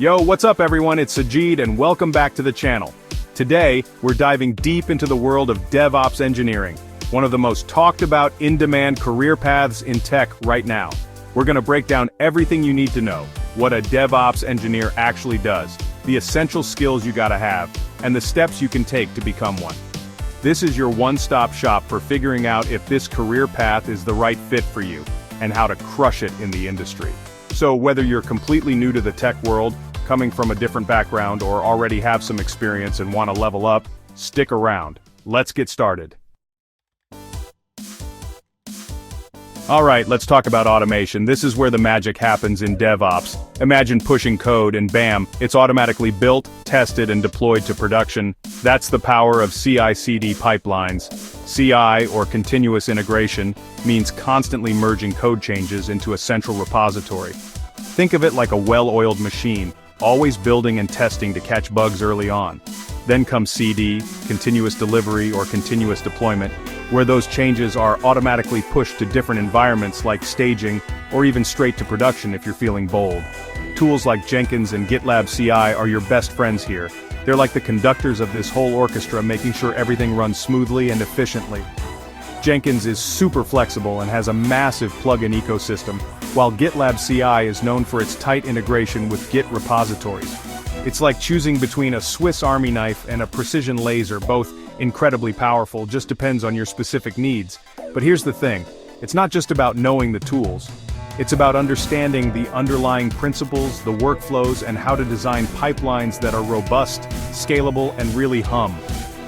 Yo, what's up everyone, it's Sajid and welcome back to the channel. Today, we're diving deep into the world of DevOps engineering, one of the most talked about in-demand career paths in tech right now. We're gonna break down everything you need to know, what a DevOps engineer actually does, the essential skills you gotta have, and the steps you can take to become one. This is your one-stop shop for figuring out if this career path is the right fit for you, and how to crush it in the industry. So whether you're completely new to the tech world, coming from a different background, or already have some experience and want to level up, stick around. Let's get started. Alright, let's talk about automation. This is where the magic happens in DevOps. Imagine pushing code and bam, it's automatically built, tested, and deployed to production. That's the power of CICD pipelines. CI, or continuous integration, means constantly merging code changes into a central repository. Think of it like a well-oiled machine, always building and testing to catch bugs early on. Then comes CD, continuous delivery or continuous deployment, where those changes are automatically pushed to different environments like staging, or even straight to production if you're feeling bold. Tools like Jenkins and GitLab CI are your best friends here. They're like the conductors of this whole orchestra, making sure everything runs smoothly and efficiently. Jenkins is super flexible and has a massive plugin ecosystem, while GitLab CI is known for its tight integration with Git repositories. It's like choosing between a Swiss Army knife and a precision laser, both incredibly powerful, just depends on your specific needs. But here's the thing, it's not just about knowing the tools. It's about understanding the underlying principles, the workflows, and how to design pipelines that are robust, scalable, and really hum.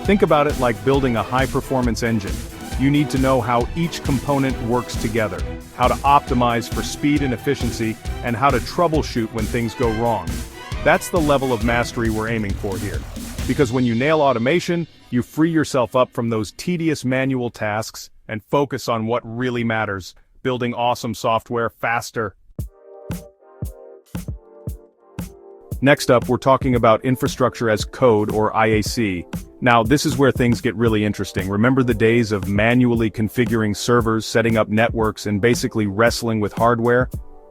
Think about it like building a high-performance engine. You need to know how each component works together, how to optimize for speed and efficiency, and how to troubleshoot when things go wrong. That's the level of mastery we're aiming for here. Because when you nail automation, you free yourself up from those tedious manual tasks and focus on what really matters, building awesome software faster. Next up, we're talking about infrastructure as code, or IAC. Now, this is where things get really interesting. Remember the days of manually configuring servers, setting up networks, and basically wrestling with hardware?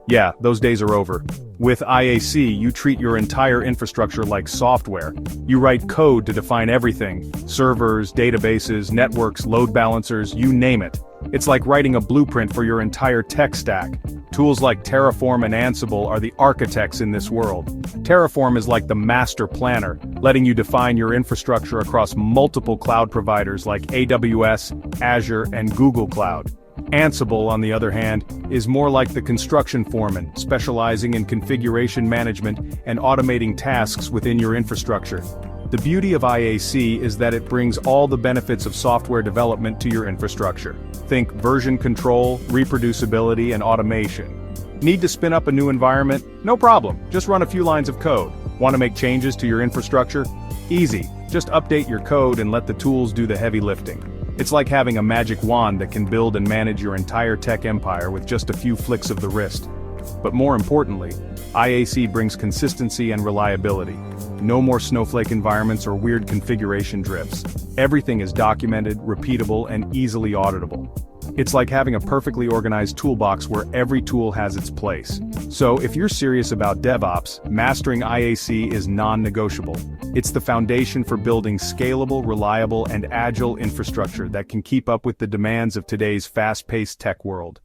Yeah, those days are over. With IAC, you treat your entire infrastructure like software. You write code to define everything: servers, databases, networks, load balancers, you name it. It's like writing a blueprint for your entire tech stack. Tools like Terraform and Ansible are the architects in this world. Terraform is like the master planner, letting you define your infrastructure across multiple cloud providers like AWS, Azure, and Google Cloud. Ansible, on the other hand, is more like the construction foreman, specializing in configuration management and automating tasks within your infrastructure. The beauty of IAC is that it brings all the benefits of software development to your infrastructure. Think version control, reproducibility, and automation. Need to spin up a new environment? No problem, just run a few lines of code. Want to make changes to your infrastructure? Easy, just update your code and let the tools do the heavy lifting. It's like having a magic wand that can build and manage your entire tech empire with just a few flicks of the wrist. But more importantly, IAC brings consistency and reliability. No more snowflake environments or weird configuration drifts. Everything is documented, repeatable, and easily auditable. It's like having a perfectly organized toolbox where every tool has its place. So if you're serious about DevOps, mastering IAC is non-negotiable. It's the foundation for building scalable, reliable, and agile infrastructure that can keep up with the demands of today's fast-paced tech world.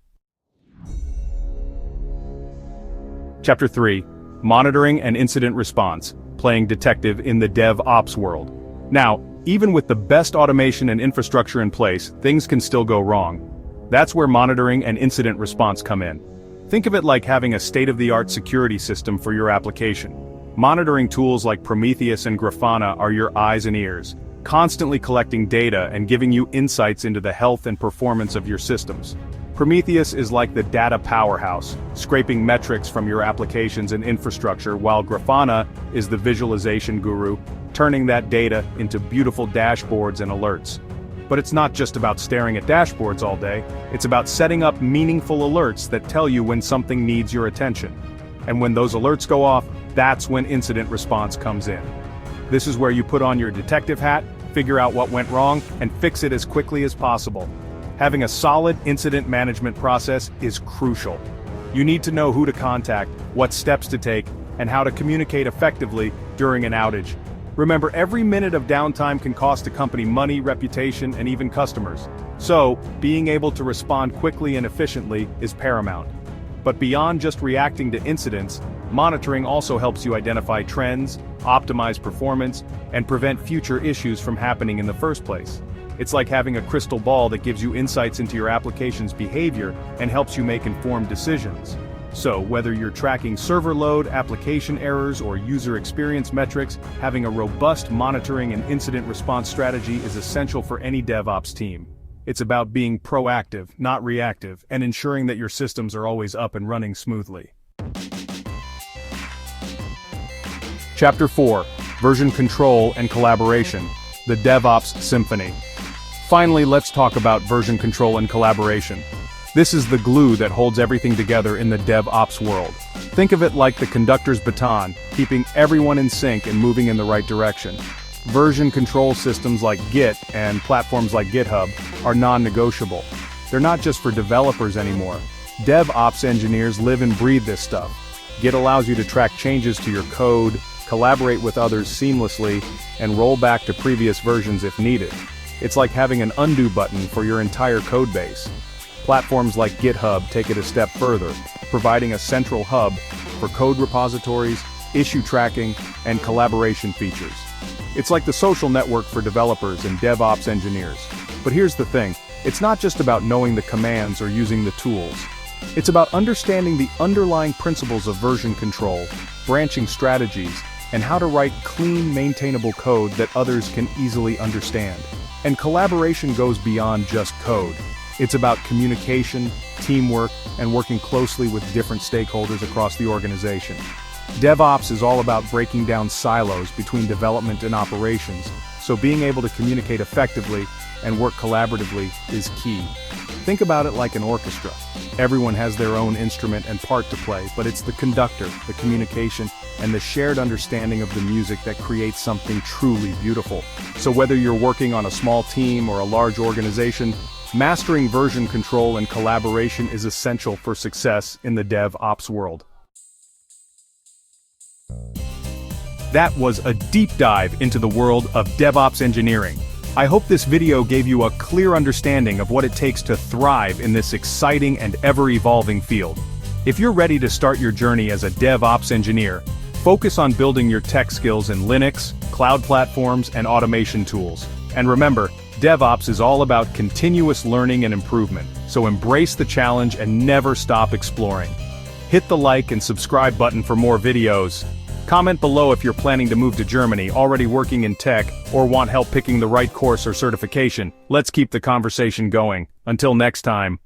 Chapter 3. Monitoring and Incident Response, playing detective in the DevOps world. Now, even with the best automation and infrastructure in place, things can still go wrong. That's where monitoring and incident response come in. Think of it like having a state-of-the-art security system for your application. Monitoring tools like Prometheus and Grafana are your eyes and ears, constantly collecting data and giving you insights into the health and performance of your systems. Prometheus is like the data powerhouse, scraping metrics from your applications and infrastructure, while Grafana is the visualization guru, turning that data into beautiful dashboards and alerts. But it's not just about staring at dashboards all day, it's about setting up meaningful alerts that tell you when something needs your attention. And when those alerts go off, that's when incident response comes in. This is where you put on your detective hat, figure out what went wrong, and fix it as quickly as possible. Having a solid incident management process is crucial. You need to know who to contact, what steps to take, and how to communicate effectively during an outage. Remember, every minute of downtime can cost a company money, reputation, and even customers. So, being able to respond quickly and efficiently is paramount. But beyond just reacting to incidents, monitoring also helps you identify trends, optimize performance, and prevent future issues from happening in the first place. It's like having a crystal ball that gives you insights into your application's behavior and helps you make informed decisions. So, whether you're tracking server load, application errors, or user experience metrics, having a robust monitoring and incident response strategy is essential for any DevOps team. It's about being proactive, not reactive, and ensuring that your systems are always up and running smoothly. Chapter 4: Version Control and Collaboration, the DevOps Symphony. Finally, let's talk about version control and collaboration. This is the glue that holds everything together in the DevOps world. Think of it like the conductor's baton, keeping everyone in sync and moving in the right direction. Version control systems like Git and platforms like GitHub are non-negotiable. They're not just for developers anymore. DevOps engineers live and breathe this stuff. Git allows you to track changes to your code, collaborate with others seamlessly, and roll back to previous versions if needed. It's like having an undo button for your entire code base. Platforms like GitHub take it a step further, providing a central hub for code repositories, issue tracking, and collaboration features. It's like the social network for developers and DevOps engineers. But here's the thing, it's not just about knowing the commands or using the tools. It's about understanding the underlying principles of version control, branching strategies, and how to write clean, maintainable code that others can easily understand. And collaboration goes beyond just code. It's about communication, teamwork, and working closely with different stakeholders across the organization. DevOps is all about breaking down silos between development and operations, so being able to communicate effectively and work collaboratively is key. Think about it like an orchestra. Everyone has their own instrument and part to play, but it's the conductor, the communication, and the shared understanding of the music that creates something truly beautiful. So whether you're working on a small team or a large organization, mastering version control and collaboration is essential for success in the DevOps world. That was a deep dive into the world of DevOps engineering. I hope this video gave you a clear understanding of what it takes to thrive in this exciting and ever-evolving field. If you're ready to start your journey as a DevOps engineer, focus on building your tech skills in Linux, cloud platforms, and automation tools. And remember, DevOps is all about continuous learning and improvement, so embrace the challenge and never stop exploring. Hit the like and subscribe button for more videos. Comment below if you're planning to move to Germany, already working in tech, or want help picking the right course or certification. Let's keep the conversation going. Until next time.